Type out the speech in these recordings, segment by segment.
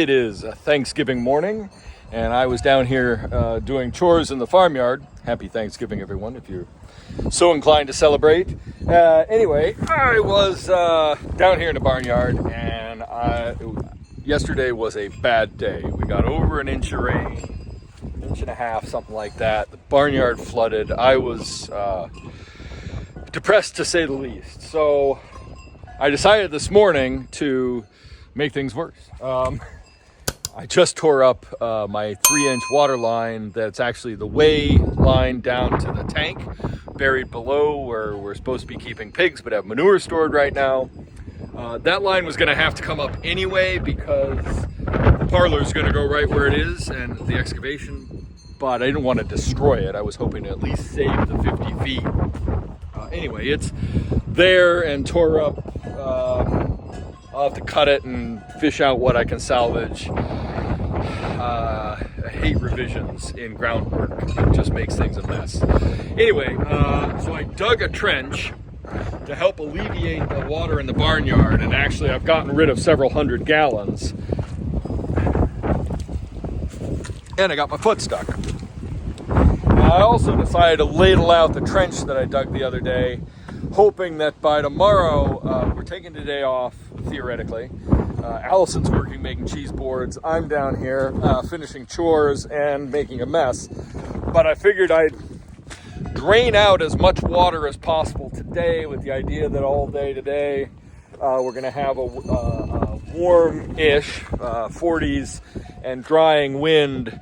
It is a Thanksgiving morning, and I was down here doing chores in the farmyard. Happy Thanksgiving, everyone, if you're so inclined to celebrate. Anyway, I was down here in the barnyard, and yesterday was a bad day. We got over an inch of rain, inch and a half, something like that. The barnyard flooded. I was depressed, to say the least. So I decided this morning to make things worse. I just tore up my 3-inch water line that's actually the way line down to the tank, buried below where we're supposed to be keeping pigs but have manure stored right now. That line was going to have to come up anyway because the parlor is going to go right where it is and the excavation, but I didn't want to destroy it. I was hoping to at least save the 50 feet. Anyway, it's there and tore up. I'll have to cut it and fish out what I can salvage. I hate revisions in groundwork. It just makes things a mess. Anyway, so I dug a trench to help alleviate the water in the barnyard, and actually I've gotten rid of several hundred gallons. And I got my foot stuck. I also decided to ladle out the trench that I dug the other day, hoping that by tomorrow, we're taking today off, theoretically. Allison's working making cheese boards. I'm down here finishing chores and making a mess. But I figured I'd drain out as much water as possible today with the idea that all day today we're going to have a warm-ish 40s and drying wind.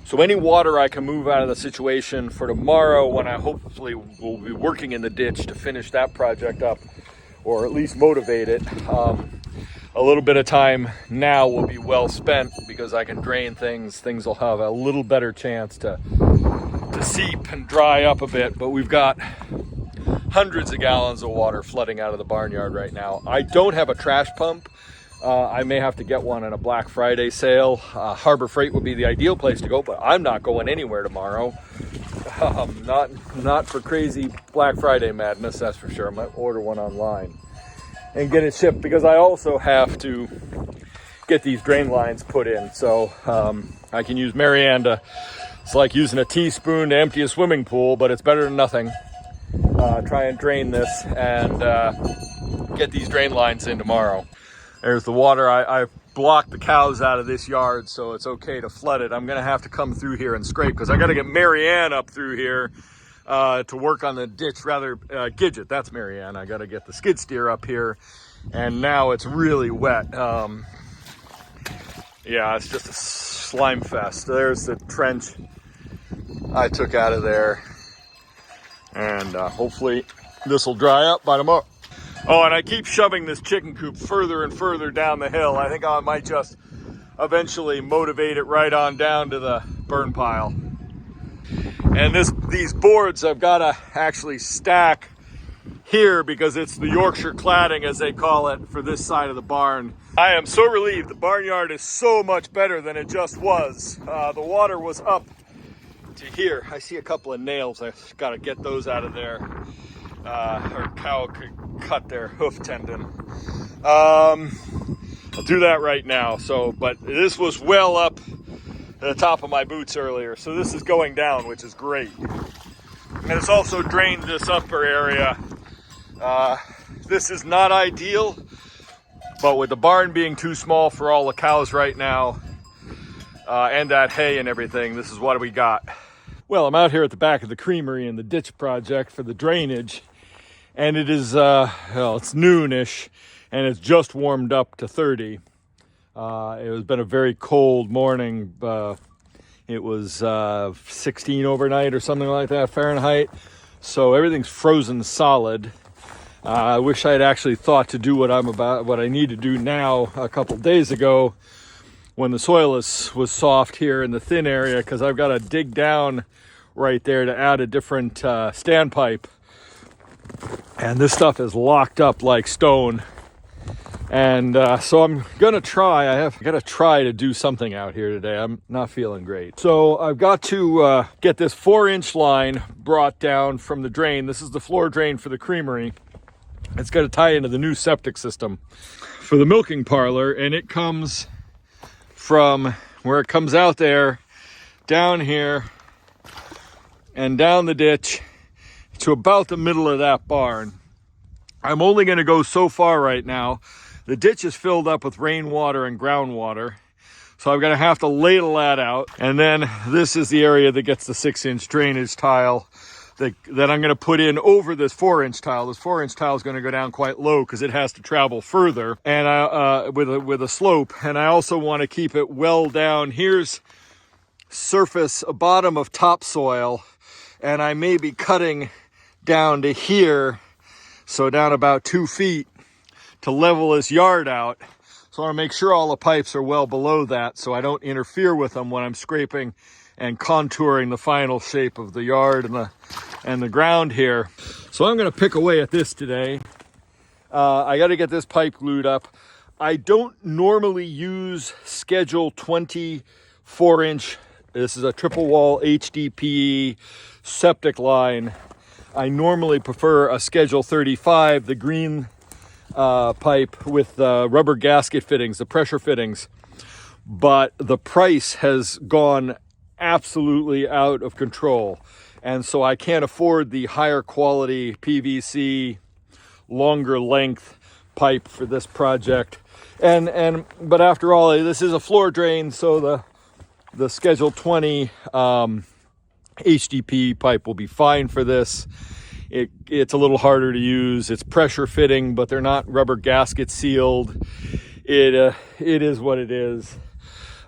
So any water I can move out of the situation for tomorrow, when I hopefully will be working in the ditch to finish that project up, or at least motivate it. A little bit of time now will be well spent because I can drain things. Things will have a little better chance to seep and dry up a bit, but we've got hundreds of gallons of water flooding out of the barnyard right now. I don't have a trash pump. I may have to get one on a Black Friday sale. Harbor Freight would be the ideal place to go, but I'm not going anywhere tomorrow. Not for crazy Black Friday madness, that's for sure. I might order one online and get it shipped because I also have to get these drain lines put in. So I can use Marianne to, it's like using a teaspoon to empty a swimming pool, but it's better than nothing. Try and drain this and get these drain lines in tomorrow. There's the water. I've blocked the cows out of this yard, so it's okay to flood it. I'm gonna have to come through here and scrape because I gotta get Marianne up through here to work on the ditch, Gidget, that's Marianne. I got to get the skid steer up here, and now it's really wet. Yeah, it's just a slime fest. There's the trench I took out of there, and hopefully this will dry up by tomorrow. Oh, and I keep shoving this chicken coop further and further down the hill. I think I might just eventually motivate it right on down to the burn pile. And these boards I've got to actually stack here because it's the Yorkshire cladding, as they call it, for this side of the barn. I am so relieved. The barnyard is so much better than it just was. The water was up to here. I see a couple of nails. I've got to get those out of there. Or cow could cut their hoof tendon. I'll do that right now. But this was well up at the top of my boots earlier, so this is going down, which is great. And it's also drained this upper area. This is not ideal, but with the barn being too small for all the cows right now, and that hay and everything, this is what we got. Well, I'm out here at the back of the creamery in the ditch project for the drainage, and it is, it's noonish, and it's just warmed up to 30. It has been a very cold morning. It was 16 overnight or something like that Fahrenheit. So everything's frozen solid. I wish I had actually thought to do what I need to do now a couple days ago when the soil was soft here in the thin area, because I've got to dig down right there to add a different standpipe. And this stuff is locked up like stone. And so I'm gonna try. I've got to try to do something out here today. I'm not feeling great. So I've got to get this 4-inch line brought down from the drain. This is the floor drain for the creamery. It's got to tie into the new septic system for the milking parlor, and it comes from where it comes out there, down here, and down the ditch to about the middle of that barn. I'm only going to go so far right now. The ditch is filled up with rainwater and groundwater, so I'm going to have to ladle that out. And then this is the area that gets the 6-inch drainage tile that I'm going to put in over this 4-inch tile. This 4-inch tile is going to go down quite low because it has to travel further and with a slope. And I also want to keep it well down. Here's surface, a bottom of topsoil, and I may be cutting down to here, so down about 2 feet to level this yard out. So I want to make sure all the pipes are well below that so I don't interfere with them when I'm scraping and contouring the final shape of the yard and the ground here. So I'm going to pick away at this today. I got to get this pipe glued up. I don't normally use Schedule 20 4-inch. This is a triple wall HDPE septic line. I normally prefer a Schedule 35, the green pipe with rubber gasket fittings, the pressure fittings. But the price has gone absolutely out of control. And so I can't afford the higher quality PVC, longer length pipe for this project. But after all, this is a floor drain, so the Schedule 20 HDPE pipe will be fine for this. It's a little harder to use. It's pressure fitting, but they're not rubber gasket sealed. It is what it is.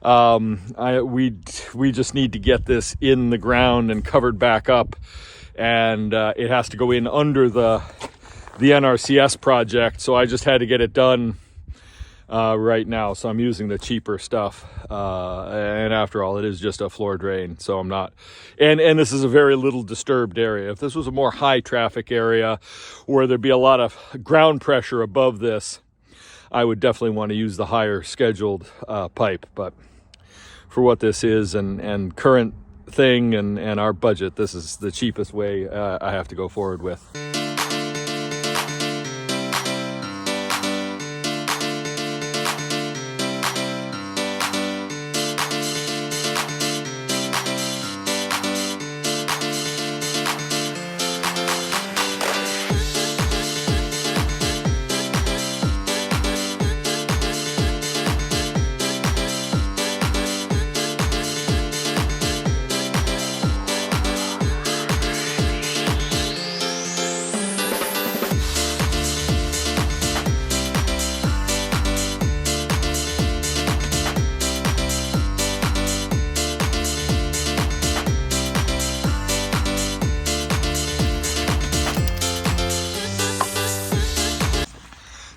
We just need to get this in the ground and covered back up, and it has to go in under the NRCS project. So I just had to get it done right now. So I'm using the cheaper stuff. And after all, it is just a floor drain. So I'm not, and this is a very little disturbed area. If this was a more high traffic area where there'd be a lot of ground pressure above this, I would definitely want to use the higher scheduled pipe. But for what this is and current thing and our budget, this is the cheapest way I have to go forward with.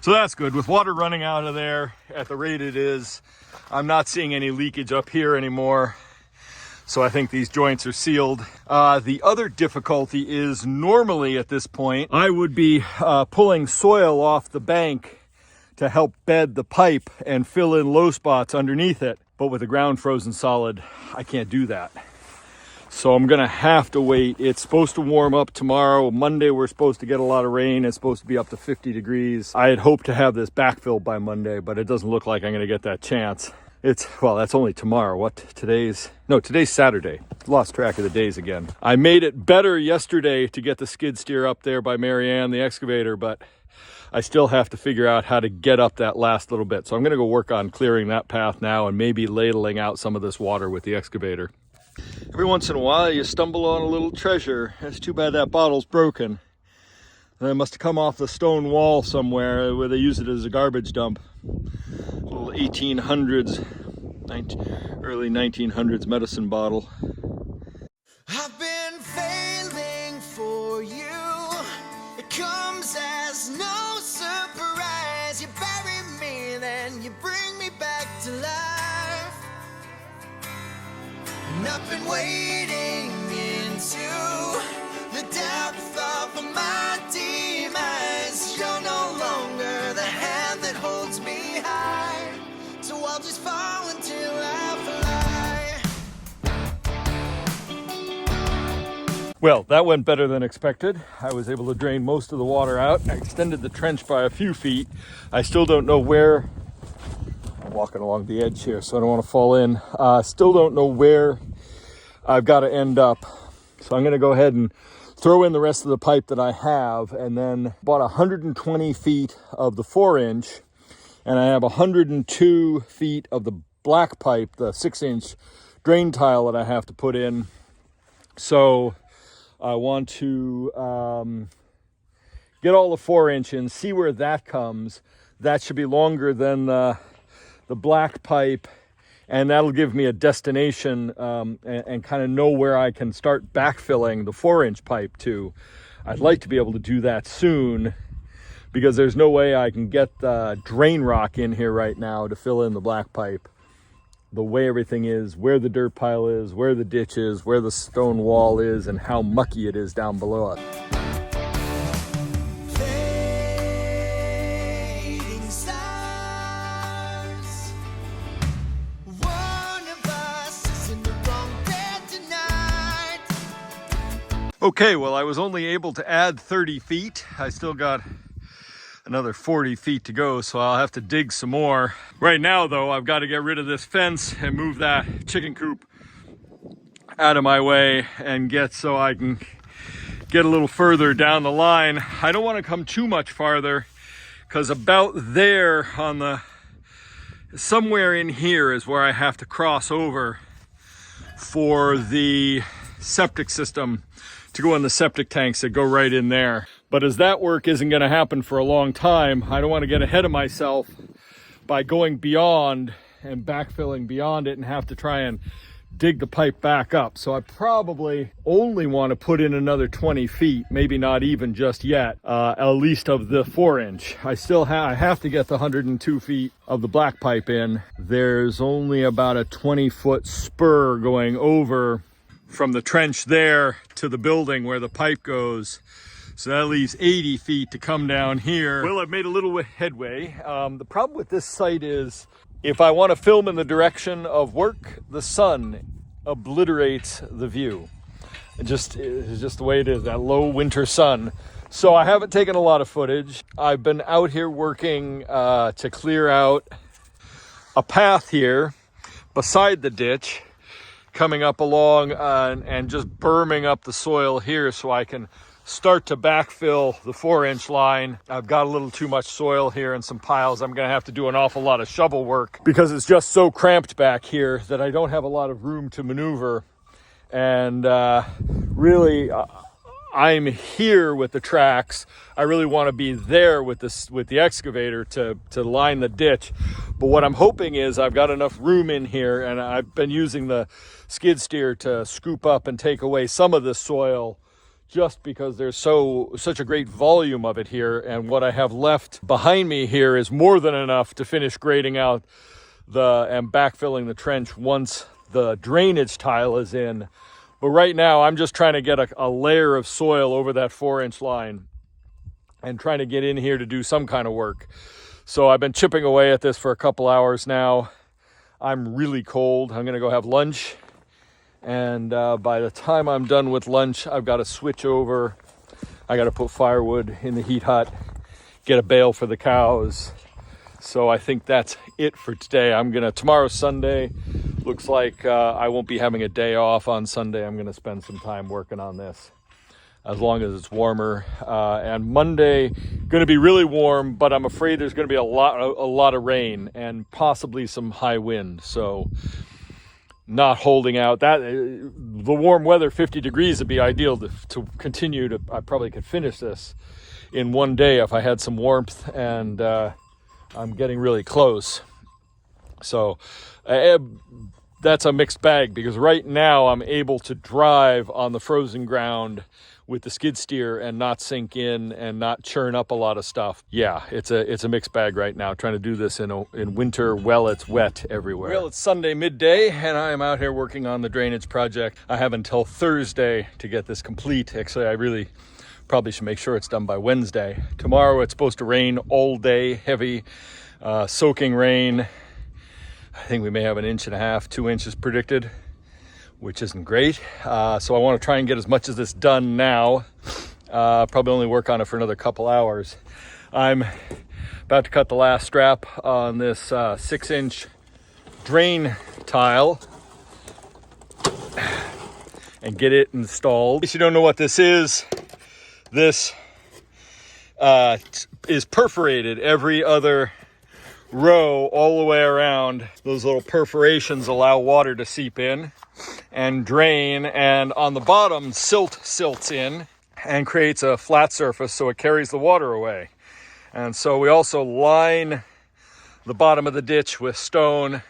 So that's good. With water running out of there at the rate it is, I'm not seeing any leakage up here anymore. So I think these joints are sealed. The other difficulty is normally at this point, I would be pulling soil off the bank to help bed the pipe and fill in low spots underneath it. But with the ground frozen solid, I can't do that. So I'm gonna have to wait. It's supposed to warm up tomorrow. Monday, we're supposed to get a lot of rain. It's supposed to be up to 50 degrees. I had hoped to have this backfilled by Monday, but it doesn't look like I'm gonna get that chance. Well, that's only tomorrow. Today's Saturday. Lost track of the days again. I made it better yesterday to get the skid steer up there by Marianne, the excavator, but I still have to figure out how to get up that last little bit. So I'm gonna go work on clearing that path now and maybe ladling out some of this water with the excavator. Every once in a while you stumble on a little treasure. It's too bad that bottle's broken. It must have come off the stone wall somewhere where they use it as a garbage dump. Little 1800s, early 1900s medicine bottle. I've been failing for you. It comes as no surprise. You bury me, then you bring me back to life. And I've been wading into the depth of my demise. You're no longer the hand that holds me high, so I'll just fall until I fly. Well, that went better than expected. I was able to drain most of the water out. I extended the trench by a few feet. I still don't know where walking along the edge here, so I don't want to fall in. Still don't know where I've got to end up. So I'm going to go ahead and throw in the rest of the pipe that I have, and then about 120 feet of the 4-inch, and I have 102 feet of the black pipe, the 6-inch drain tile that I have to put in. So I want to get all the 4-inch in, see where that comes. That should be longer than the black pipe, and that'll give me a destination and kind of know where I can start backfilling the 4-inch pipe to. I'd like to be able to do that soon, because there's no way I can get the drain rock in here right now to fill in the black pipe. The way everything is, where the dirt pile is, where the ditch is, where the stone wall is, and how mucky it is down below us. Okay, well, I was only able to add 30 feet. I still got another 40 feet to go, so I'll have to dig some more. Right now, though, I've got to get rid of this fence and move that chicken coop out of my way and get so I can get a little further down the line. I don't want to come too much farther, because about there on the, somewhere in here is where I have to cross over for the septic system to go in the septic tanks that go right in there. But as that work isn't going to happen for a long time, I don't want to get ahead of myself by going beyond and backfilling beyond it and have to try and dig the pipe back up. So I probably only want to put in another 20 feet, maybe not even just yet, at least of the 4-inch. I still have to get the 102 feet of the black pipe in. There's only about a 20-foot spur going over from the trench there to the building where the pipe goes. So that leaves 80 feet to come down here. Well, I've made a little headway. The problem with this site is if I want to film in the direction of work, the sun obliterates the view. It's just the way it is, that low winter sun. So I haven't taken a lot of footage. I've been out here working to clear out a path here beside the ditch, coming up along and just berming up the soil here so I can start to backfill the 4-inch line. I've got a little too much soil here and some piles. I'm going to have to do an awful lot of shovel work because it's just so cramped back here that I don't have a lot of room to maneuver. And really, I'm here with the tracks. I really want to be there with the excavator to line the ditch. But what I'm hoping is I've got enough room in here, and I've been using the skid steer to scoop up and take away some of this soil just because there's such a great volume of it here. And what I have left behind me here is more than enough to finish grading out and backfilling the trench once the drainage tile is in. But right now, I'm just trying to get a layer of soil over that 4-inch line and trying to get in here to do some kind of work. So I've been chipping away at this for a couple hours now. I'm really cold. I'm going to go have lunch. And by the time I'm done with lunch, I've got to switch over. I got to put firewood in the heat hut, get a bale for the cows. So I think that's it for today. Tomorrow's Sunday. Looks like I won't be having a day off on Sunday. I'm going to spend some time working on this as long as it's warmer. And Monday, going to be really warm, but I'm afraid there's going to be a lot of rain and possibly some high wind. So not holding out. The warm weather, 50 degrees, would be ideal to continue to. I probably could finish this in one day if I had some warmth, and I'm getting really close. So that's a mixed bag because right now I'm able to drive on the frozen ground with the skid steer and not sink in and not churn up a lot of stuff. Yeah, it's a mixed bag right now, trying to do this in winter while it's wet everywhere. Well, it's Sunday midday and I am out here working on the drainage project. I have until Thursday to get this complete. Actually, I really probably should make sure it's done by Wednesday. Tomorrow it's supposed to rain all day, heavy soaking rain. I think we may have 1.5 inches, 2 inches predicted, which isn't great. So I want to try and get as much of this done now. Probably only work on it for another couple hours. I'm About to cut the last strap on this 6-inch drain tile and get it installed. In case you don't know what this is is perforated every other row all the way around. Those little perforations allow water to seep in and drain, and on the bottom silts in and creates a flat surface so it carries the water away. And so we also line the bottom of the ditch with stone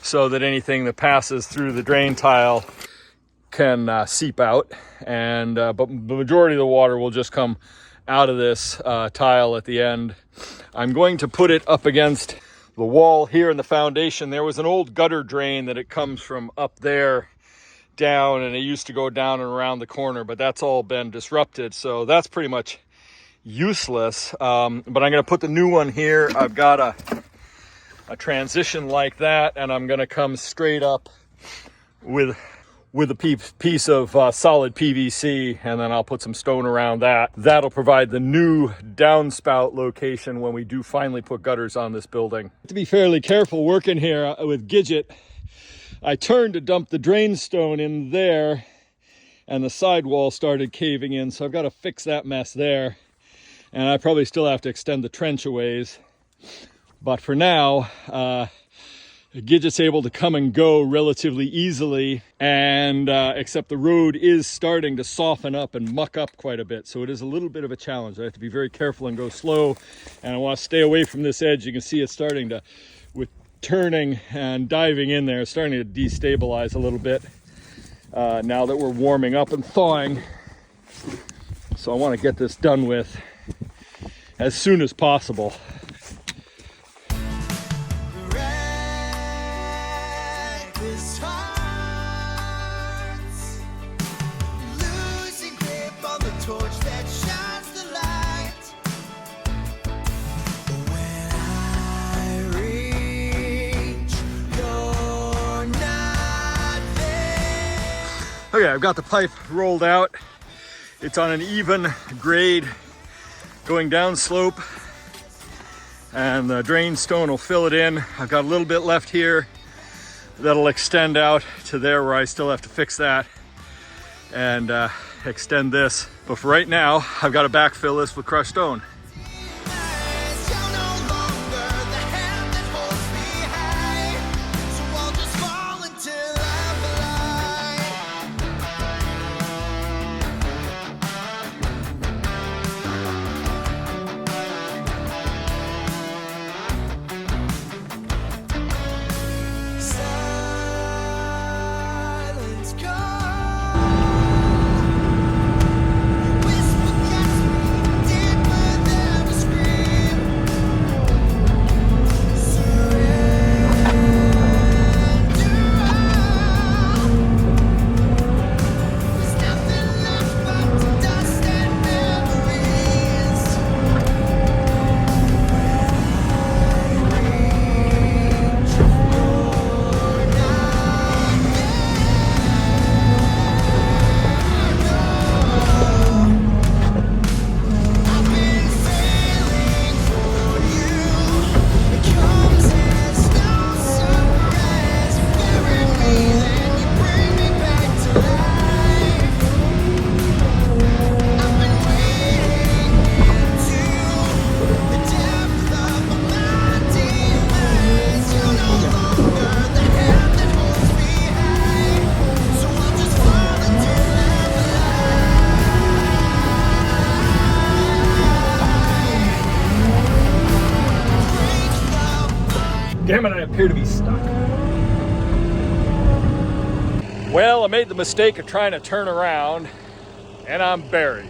so that anything that passes through the drain tile can seep out, and but the majority of the water will just come out of this tile at the end. I'm going to put it up against the wall here in the foundation. There was an old gutter drain that it comes from up there down, and it used to go down and around the corner, but that's all been disrupted, so that's pretty much useless. But I'm going to put the new one here. I've got a transition like that, and I'm going to come straight up with a piece of solid PVC, and then I'll put some stone around that. That'll provide the new downspout location when we do finally put gutters on this building. To be fairly careful working here with Gidget, I turned to dump the drain stone in there, and the sidewall started caving in, so I've got to fix that mess there. And I probably still have to extend the trench a ways. But for now, Gidget's able to come and go relatively easily, and except the road is starting to soften up and muck up quite a bit, so it is a little bit of a challenge. I have to be very careful and go slow, and I want to stay away from this edge. You can see it's starting to, with turning and diving in there, it's starting to destabilize a little bit now that we're warming up and thawing. So I want to get this done with as soon as possible. Okay, I've got the pipe rolled out. It's on an even grade going down slope, and the drain stone will fill it in. I've got a little bit left here that'll extend out to there where I still have to fix that and extend this. But for right now, I've got to backfill this with crushed stone. Damn it, I appear to be stuck. Well, I made the mistake of trying to turn around, and I'm buried.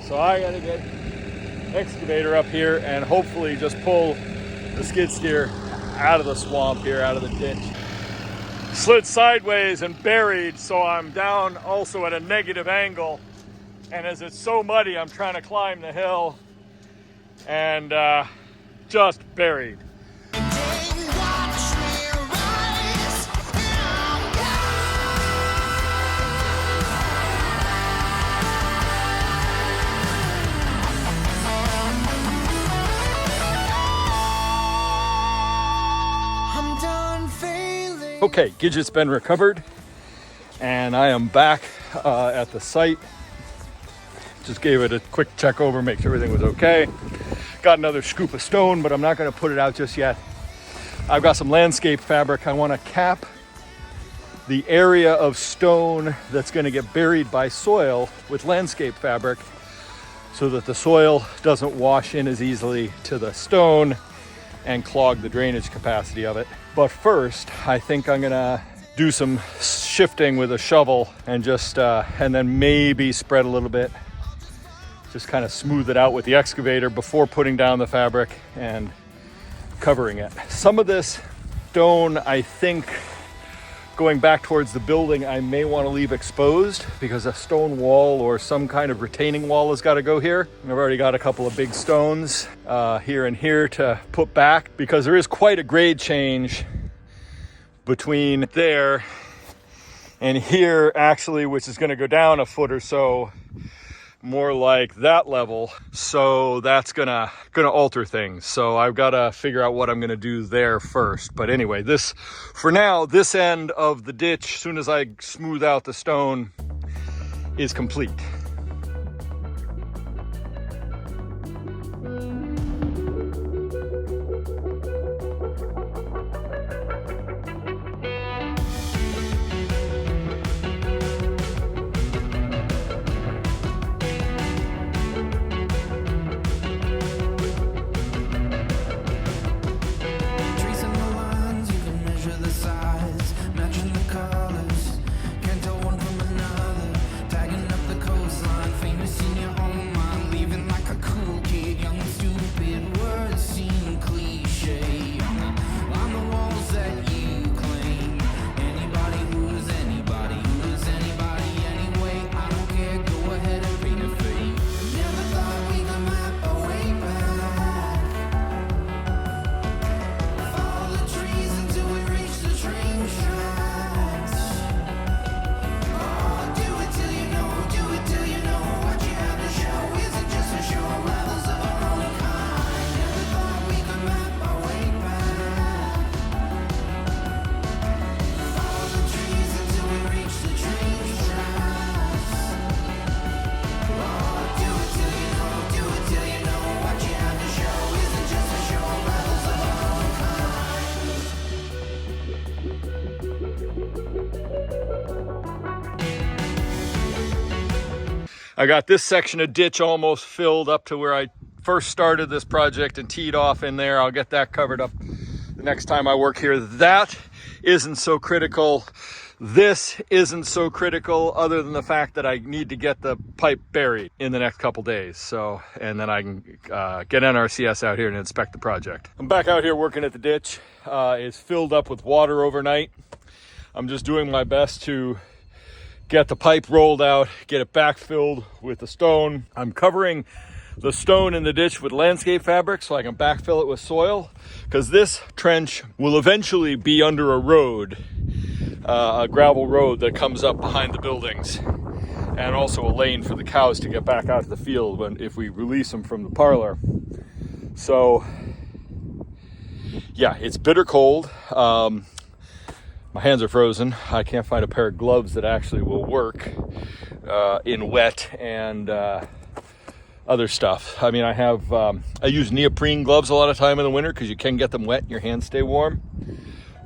So I gotta get an excavator up here and hopefully just pull the skid steer out of the swamp here, out of the ditch. Slid sideways and buried, so I'm down also at a negative angle. And as it's so muddy, I'm trying to climb the hill and just buried. Okay, Gidget's been recovered, and I am back at the site. Just gave it a quick check over, make sure everything was okay. Got another scoop of stone, but I'm not gonna put it out just yet. I've got some landscape fabric. I wanna cap the area of stone that's gonna get buried by soil with landscape fabric so that the soil doesn't wash in as easily to the stone and clog the drainage capacity of it. But first, I think I'm gonna do some shifting with a shovel and just, and then maybe spread a little bit. Just kind of smooth it out with the excavator before putting down the fabric and covering it. Some of this stone, I think, going back towards the building, I may want to leave exposed because a stone wall or some kind of retaining wall has got to go here. And I've already got a couple of big stones here and here to put back because there is quite a grade change between there and here actually, which is going to go down a foot or so, more like that level. So that's gonna alter things. So I've got to figure out what I'm gonna do there first. But anyway, for now, this end of the ditch, as soon as I smooth out the stone, is complete. I got this section of ditch almost filled up to where I first started this project and teed off in there. I'll get that covered up the next time I work here. That isn't so critical. This isn't so critical other than the fact that I need to get the pipe buried in the next couple days. So, and then I can get NRCS out here and inspect the project. I'm back out here working at the ditch. It's filled up with water overnight. I'm just doing my best to get the pipe rolled out, get it backfilled with the stone. I'm covering the stone in the ditch with landscape fabric so I can backfill it with soil, because this trench will eventually be under a road, a gravel road that comes up behind the buildings, and also a lane for the cows to get back out to the field if we release them from the parlor. So yeah, it's bitter cold. My hands are frozen. I can't find a pair of gloves that actually will work in wet and other stuff. I mean, I use neoprene gloves a lot of time in the winter because you can get them wet and your hands stay warm.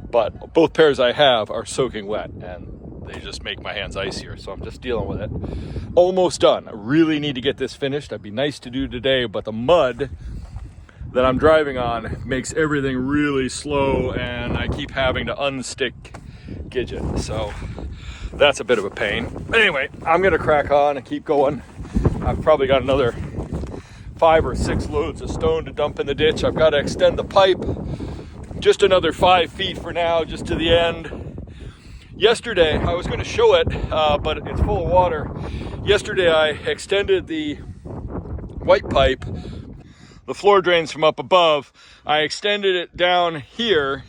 But both pairs I have are soaking wet and they just make my hands icier. So I'm just dealing with it. Almost done. I really need to get this finished. That'd be nice to do today, but the mud that I'm driving on makes everything really slow and I keep having to unstick Gidget. So that's a bit of a pain. Anyway, I'm gonna crack on and keep going. I've probably got another 5 or 6 loads of stone to dump in the ditch. I've got to extend the pipe just another 5 feet for now, just to the end. Yesterday, I was gonna show it, but it's full of water. Yesterday, I extended the white pipe, the floor drains from up above. I extended it down here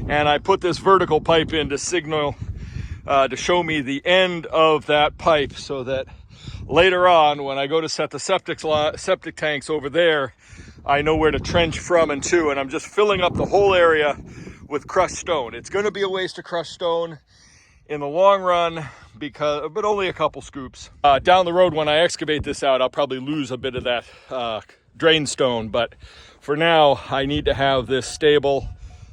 and I put this vertical pipe in to signal, to show me the end of that pipe so that later on when I go to set the septic tanks over there, I know where to trench from and to, and I'm just filling up the whole area with crushed stone. It's going to be a waste of crushed stone in the long run, but only a couple scoops. Down the road, when I excavate this out, I'll probably lose a bit of that drain stone, but for now I need to have this stable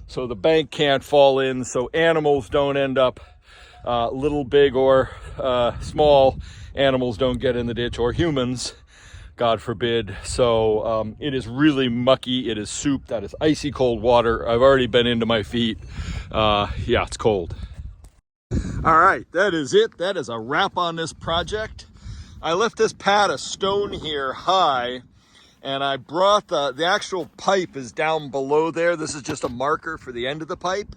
so the bank can't fall in, so animals don't end up, little, big, or small animals don't get in the ditch, or humans, God forbid. So it is really mucky. It is soup. That is icy cold water. I've already been into my feet. Yeah, it's cold. All right, that is it. That is a wrap on this project. I left this pad of stone here high, and I brought the actual pipe is down below there. This is just a marker for the end of the pipe.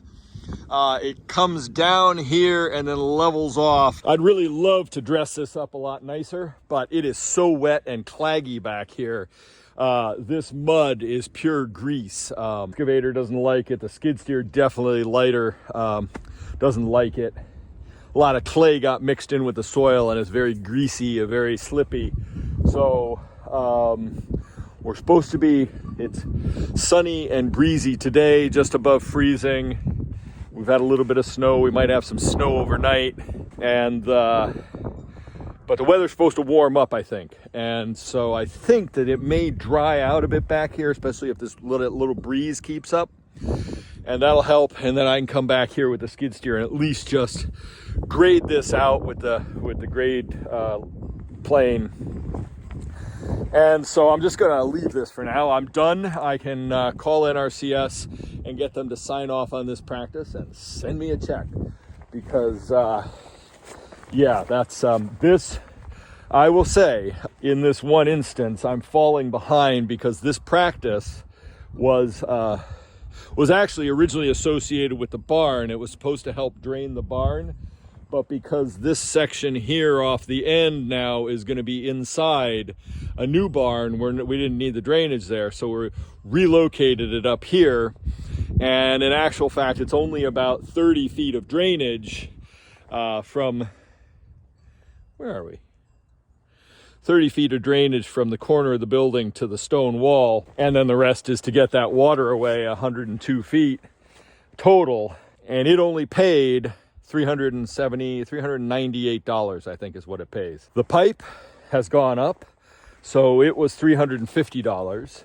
It comes down here and then levels off. I'd really love to dress this up a lot nicer, but it is so wet and claggy back here. This mud is pure grease. Excavator doesn't like it. The skid steer definitely lighter doesn't like it. A lot of clay got mixed in with the soil and it's very greasy, very slippy. So we're supposed to be, it's sunny and breezy today, just above freezing. We've had a little bit of snow. We might have some snow overnight, and but the weather's supposed to warm up, I think. And so I think that it may dry out a bit back here, especially if this little breeze keeps up, and that'll help. And then I can come back here with the skid steer and at least just grade this out with the grade plane. And so I'm just gonna leave this for now. I'm done. I can call NRCS and get them to sign off on this practice and send me a check, because yeah, that's this. I will say, in this one instance, I'm falling behind because this practice was actually originally associated with the barn. It was supposed to help drain the barn, but because this section here off the end now is going to be inside a new barn, we didn't need the drainage there, so we relocated it up here. And in actual fact, it's only about 30 feet of drainage from, where are we? 30 feet of drainage from the corner of the building to the stone wall. And then the rest is to get that water away, 102 feet total. And it only paid $398, I think is what it pays. The pipe has gone up, so it was $350.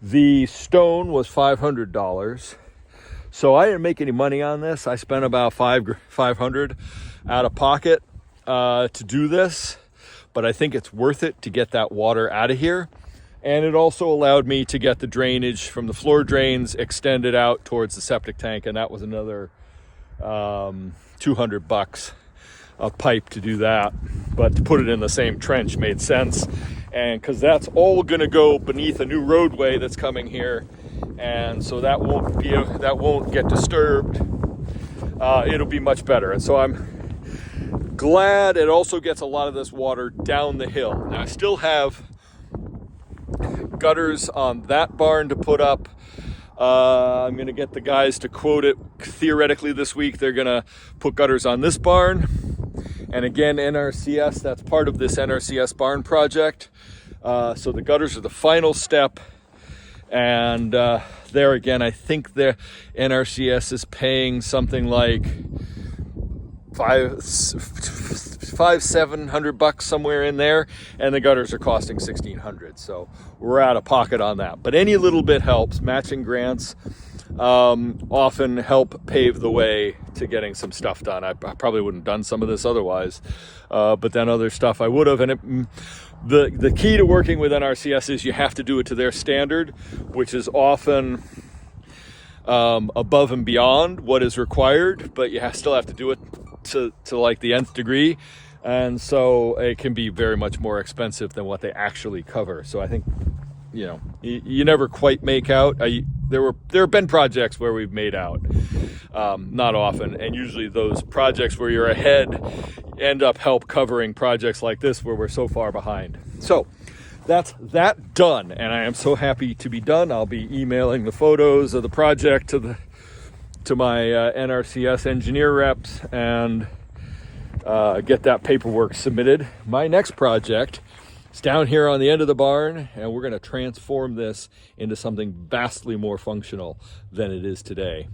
The stone was $500. So I didn't make any money on this. I spent about $500 out of pocket to do this, but I think it's worth it to get that water out of here. And it also allowed me to get the drainage from the floor drains extended out towards the septic tank, and that was another $200 a pipe to do that. But to put it in the same trench made sense, and because that's all going to go beneath a new roadway that's coming here, and so that won't get disturbed. It'll be much better. And so I'm glad it also gets a lot of this water down the hill. Now I still have gutters on that barn to put up. I'm going to get the guys to quote it theoretically this week. They're going to put gutters on this barn. And again, NRCS, that's part of this NRCS barn project. So the gutters are the final step. And there again, I think the NRCS is paying something like $700 somewhere in there, and the gutters are costing $1,600. So we're out of pocket on that. But any little bit helps. Matching grants often help pave the way to getting some stuff done. I probably wouldn't have done some of this otherwise, but then other stuff I would have. And the key to working with NRCS is you have to do it to their standard, which is often above and beyond what is required, but you still have to do it to like the nth degree, and so it can be very much more expensive than what they actually cover. So I think, you know, you never quite make out. There have been projects where we've made out, not often, and usually those projects where you're ahead end up help covering projects like this where we're so far behind. So that's that done, and I am so happy to be done. I'll be emailing the photos of the project to my NRCS engineer reps and get that paperwork submitted. My next project It's down here on the end of the barn, and we're going to transform this into something vastly more functional than it is today.